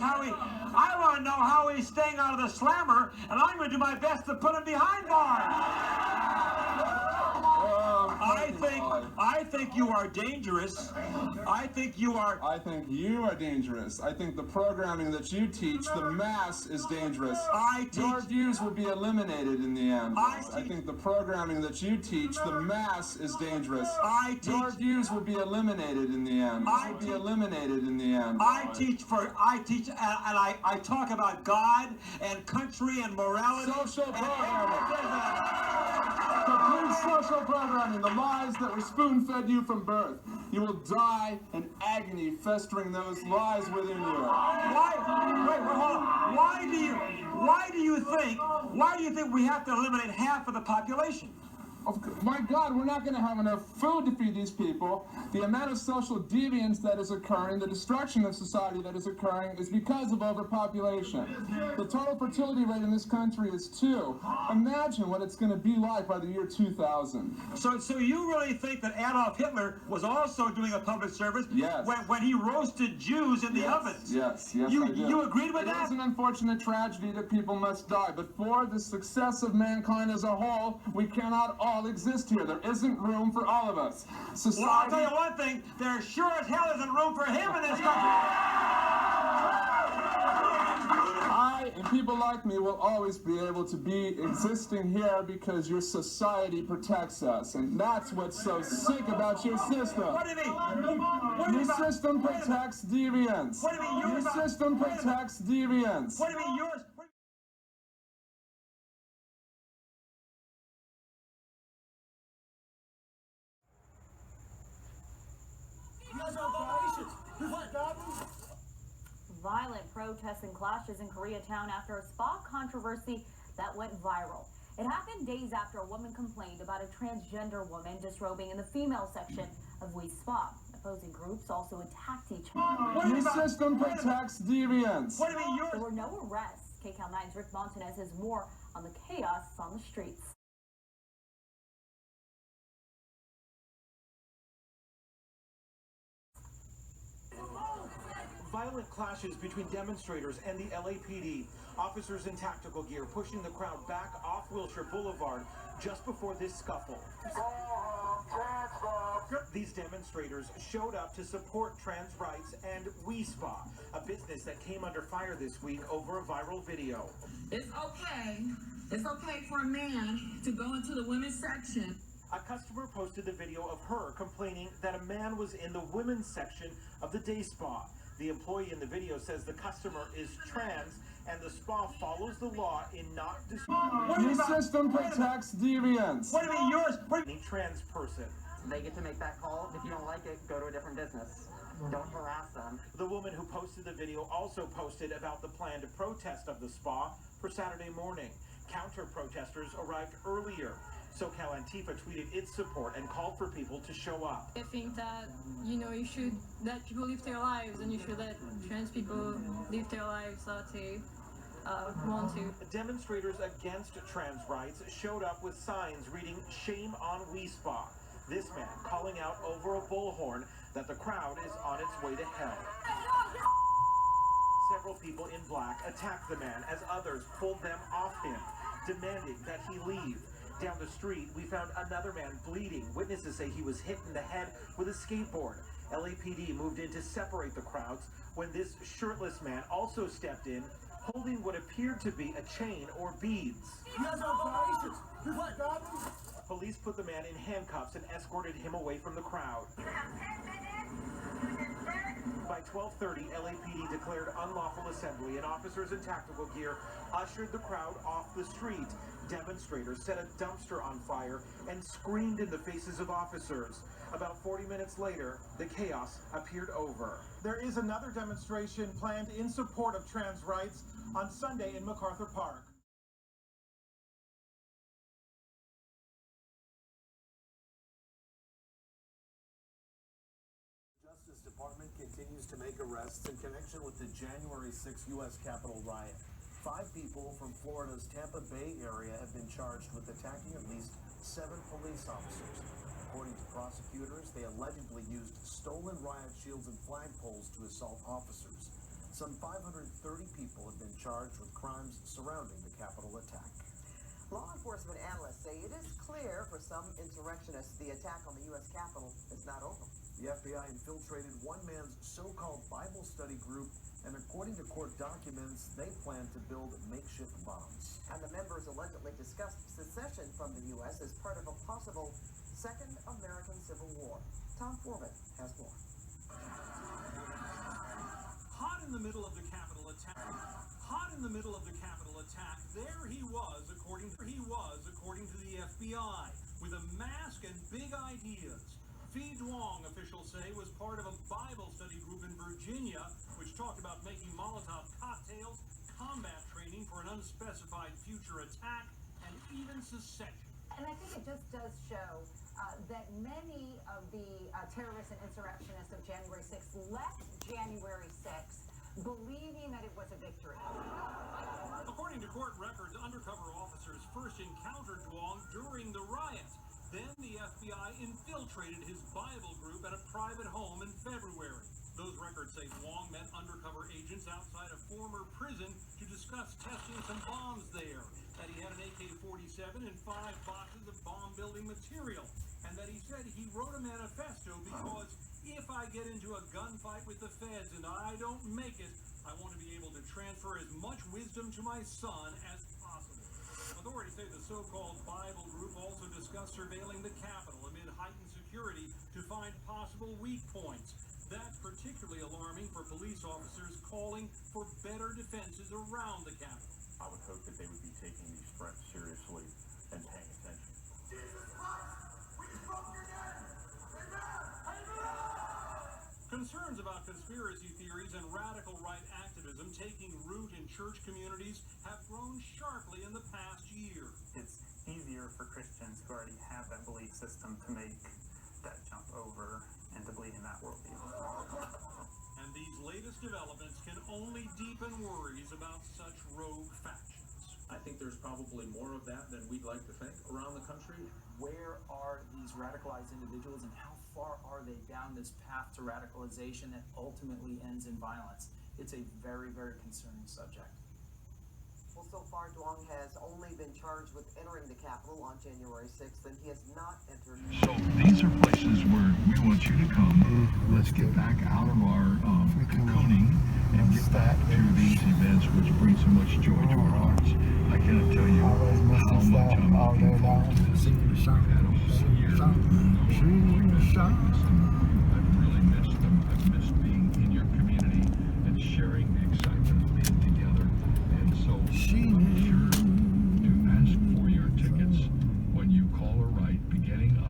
I want to know how he's staying out of the slammer, and I'm going to do my best to put him behind bars. I think you are dangerous. I think you are dangerous. I think the programming that you teach the mass is dangerous. Your views will be eliminated in the end. I think the programming that you teach the mass is dangerous. Your views will be eliminated in the end. I teach and I talk about God and country and morality. Social programming. Complete social programming, the lies that were spoon-fed you from birth. You will die in agony festering those lies within you. Why do you think we have to eliminate half of the population? My God, we're not going to have enough food to feed these people. The amount of social deviance that is occurring, the destruction of society that is occurring, is because of overpopulation. The total fertility rate in this country is 2. Imagine what it's going to be like by the year 2000. So you really think that Adolf Hitler was also doing a public service? Yes. When he roasted Jews in the ovens? Yes, I do. You agreed with that? It is an unfortunate tragedy that people must die, but for the success of mankind as a whole, we cannot all exist here. There isn't room for all of us. Society... Well, I'll tell you one thing, there sure as hell isn't room for him in this country. I and people like me will always be able to be existing here because your society protects us, and that's what's so sick about your system. What do you mean? Your system protects deviance. What do you mean? Your system protects deviance. What do you mean yours? Violent protests and clashes in Koreatown after a spa controversy that went viral. It happened days after a woman complained about a transgender woman disrobing in the female section of We Spa. Opposing groups also attacked each other. Your system protects deviance. What do you mean yours? There were no arrests. KCAL 9's Rick Montanez has more on the chaos on the streets. Violent clashes between demonstrators and the LAPD. Officers in tactical gear pushing the crowd back off Wilshire Boulevard just before this scuffle. These demonstrators showed up to support trans rights and We Spa, a business that came under fire this week over a viral video. It's okay for a man to go into the women's section. A customer posted the video of her complaining that a man was in the women's section of the day spa. The employee in the video says the customer is trans and the spa follows the law in not Your system protects deviance. What do you mean yours? Any trans person. They get to make that call. If you don't like it, go to a different business. Don't harass them. The woman who posted the video also posted about the planned protest of the spa for Saturday morning. Counter-protesters arrived earlier. SoCal Antifa tweeted its support and called for people to show up. I think that, you should let people live their lives, and you should let trans people live their lives that they want to. Demonstrators against trans rights showed up with signs reading "Shame on We Spa." This man calling out over a bullhorn that the crowd is on its way to hell. Several people in black attacked the man as others pulled them off him, demanding that he leave. Down the street, we found another man bleeding. Witnesses say he was hit in the head with a skateboard. LAPD moved in to separate the crowds when this shirtless man also stepped in, holding what appeared to be a chain or beads. Police put the man in handcuffs and escorted him away from the crowd. By 12:30, LAPD declared unlawful assembly, and officers in tactical gear ushered the crowd off the street. Demonstrators set a dumpster on fire and screamed in the faces of officers. About 40 minutes later, the chaos appeared over. There is another demonstration planned in support of trans rights on Sunday in MacArthur Park. Justice Department continues to make arrests in connection with the January 6th U.S. Capitol riot. 5 people from Florida's Tampa Bay area have been charged with attacking at least 7 police officers. According to prosecutors, they allegedly used stolen riot shields and flagpoles to assault officers. Some 530 people have been charged with crimes surrounding the Capitol attack. Law enforcement analysts say it is clear for some insurrectionists the attack on the U.S. Capitol is not over. The FBI infiltrated one man's so-called Bible study group, and according to court documents, they plan to build makeshift bombs. And the members allegedly discussed secession from the U.S. as part of a possible Second American Civil War. Tom Foreman has more. Hot in the middle of the Capitol attack. Hot in the middle of the Capitol attack. There he was, according to the FBI, with a mask and big ideas. Phi Duong, officials say, was part of a Bible study group in Virginia, which talked about making Molotov cocktails, combat training for an unspecified future attack, and even secession. And I think it just does show that many of the terrorists and insurrectionists of January 6th left January 6th believing that it was a victory. According to court records, undercover officers first encountered Duong during the riot. Then the FBI infiltrated his Bible group at a private home in February. Those records say Duong met undercover agents outside a former prison to discuss testing some bombs there, that he had an AK-47 and 5 boxes of bomb-building material, and that he said he wrote a manifesto because if I get into a gunfight with the feds and I don't make it, I want to be able to transfer as much wisdom to my son as possible. Authorities say the so-called Bible group also discussed surveilling the Capitol amid heightened security to find possible weak points. That's particularly alarming for police officers calling for better defenses around the Capitol. I would hope that they would be taking these threats seriously and paying attention. Jesus Christ, we spoke your name. Amen. Concerns about conspiracy theories and radical right activism taking root in church communities have grown sharply in the past year. It's easier for Christians who already have that belief system to make that jump over and to believe in that worldview. And these latest developments can only deepen worries about such rogue factions. I think there's probably more of that than we'd like to think around the country. Where are these radicalized individuals and how far are they down this path to radicalization that ultimately ends in violence? It's a very, very concerning subject. Well, so far, Duong has only been charged with entering the Capitol on January 6th, and he has not entered. So these are places where we want you to come. Let's get back out of our cocooning and get back to these events which bring so much joy to our hearts. I cannot tell you how much I'm looking forward to this. I've had a whole year.